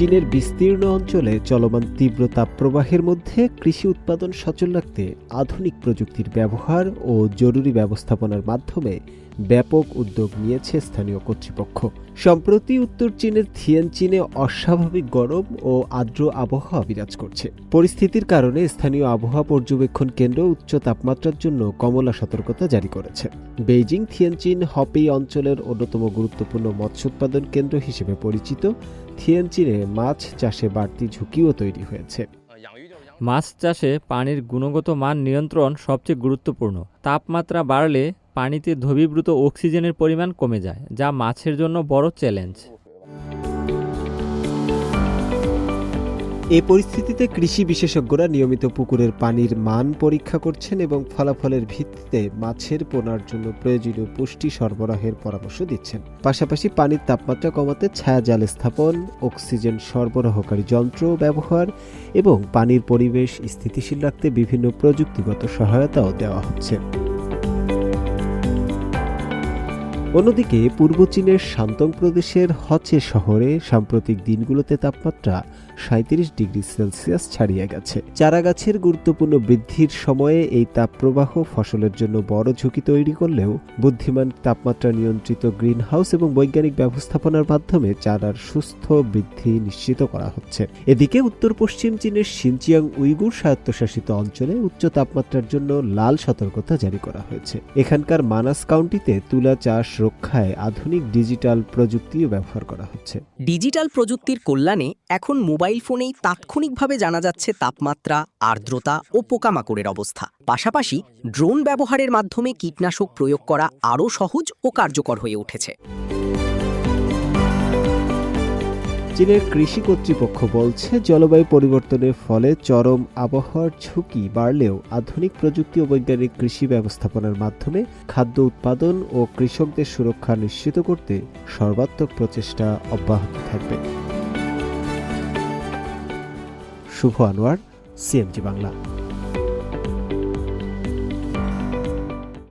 চীনের বিস্তীর্ণ অঞ্চলে চলমান তীব্র তাপপ্রবাহের মধ্যে কৃষি উৎপাদন সচল রাখতে আধুনিক প্রযুক্তির ব্যবহার ও জরুরি ব্যবস্থাপনার মাধ্যমে ব্যাপক উদ্যোগ নিয়েছে স্থানীয় কর্তৃপক্ষ। সম্প্রতি উত্তর চীনের থিয়েনচিনে অস্বাভাবিক গরম ও আর্দ্র আবহাওয়া বিরাজ করছে। পরিস্থিতির কারণে স্থানীয় আবহাওয়া পর্যবেক্ষণ কেন্দ্র উচ্চ তাপমাত্রার জন্য কমলা সতর্কতা জারি করেছে। বেইজিং থিয়েনচিন হপেই অঞ্চলের অন্যতম গুরুত্বপূর্ণ মৎস্য উৎপাদন কেন্দ্র হিসেবে পরিচিত। থিয়েনচিনে মাছ চাষে বাড়তি ঝুঁকিও তৈরি হয়েছে। মাছ চাষে পানির গুণগত মান নিয়ন্ত্রণ সবচেয়ে গুরুত্বপূর্ণ। তাপমাত্রা বাড়লে পানিতে দ্রবীভূত অক্সিজেনের পরিমাণ কমে যায়, যা মাছের জন্য বড় চ্যালেঞ্জ। এই পরিস্থিতিতে কৃষি বিশেষজ্ঞরা নিয়মিত পুকুরের পানির মান পরীক্ষা করছেন এবং ফলাফলের ভিত্তিতে মাছের পোনার জন্য প্রয়োজনীয় পুষ্টি সরবরাহের পরামর্শ দিচ্ছেন। পাশাপাশি পানির তাপমাত্রা কমাতে ছায়া জাল স্থাপন, অক্সিজেন সরবরাহকারী যন্ত্র ব্যবহার এবং পানির পরিবেশ স্থিতিশীল রাখতে বিভিন্ন প্রযুক্তিগত সহায়তাও দেওয়া হচ্ছে। অন্যদিকে পূর্ব চীনের শান্তং প্রদেশের হচে শহরে সাম্প্রতিক দিনগুলোতে তাপমাত্রা ৩৭ ডিগ্রি সেলসিয়াস ছাড়িয়ে গেছে। চারাগাছের গুরুত্বপূর্ণ বৃদ্ধির সময়ে এই তাপপ্রবাহ ফসলের জন্য বড় ঝুঁকি তৈরি করলেও বুদ্ধিমান তাপমাত্রা নিয়ন্ত্রিত গ্রিনহাউস এবং বৈজ্ঞানিক ব্যবস্থাপনার মাধ্যমে চারার সুস্থ বৃদ্ধি নিশ্চিত করা হচ্ছে। এদিকে উত্তর পশ্চিম চীনের শিনচিয়াং উইগুর স্বায়ত্তশাসিত অঞ্চলে উচ্চ তাপমাত্রার জন্য লাল সতর্কতা জারি করা হয়েছে। এখানকার মানাস কাউন্টিতে তুলা চাষ রক্ষায় আধুনিক ডিজিটাল প্রযুক্তিও ব্যবহার করা হচ্ছে। ডিজিটাল প্রযুক্তির কল্যাণে এখন মোবাইল ফোনেই তাৎক্ষণিকভাবে জানা যাচ্ছে তাপমাত্রা, আর্দ্রতা ও পোকামাকড়ের অবস্থা। পাশাপাশি ড্রোন ব্যবহারের মাধ্যমে কীটনাশক প্রয়োগ করা আরও সহজ ও কার্যকর হয়ে উঠেছে। চীনের কৃষি কর্তৃপক্ষ বলছে, জলবায়ু পরিবর্তনের ফলে চরম আবহাওয়ার ঝুঁকি বাড়লেও আধুনিক প্রযুক্তি ও বৈজ্ঞানিক কৃষি ব্যবস্থাপনার মাধ্যমে খাদ্য উৎপাদন ও কৃষকদের সুরক্ষা নিশ্চিত করতে সর্বাত্মক প্রচেষ্টা অব্যাহত থাকবে। শুভ আনোয়ার, সিএমজি বাংলা।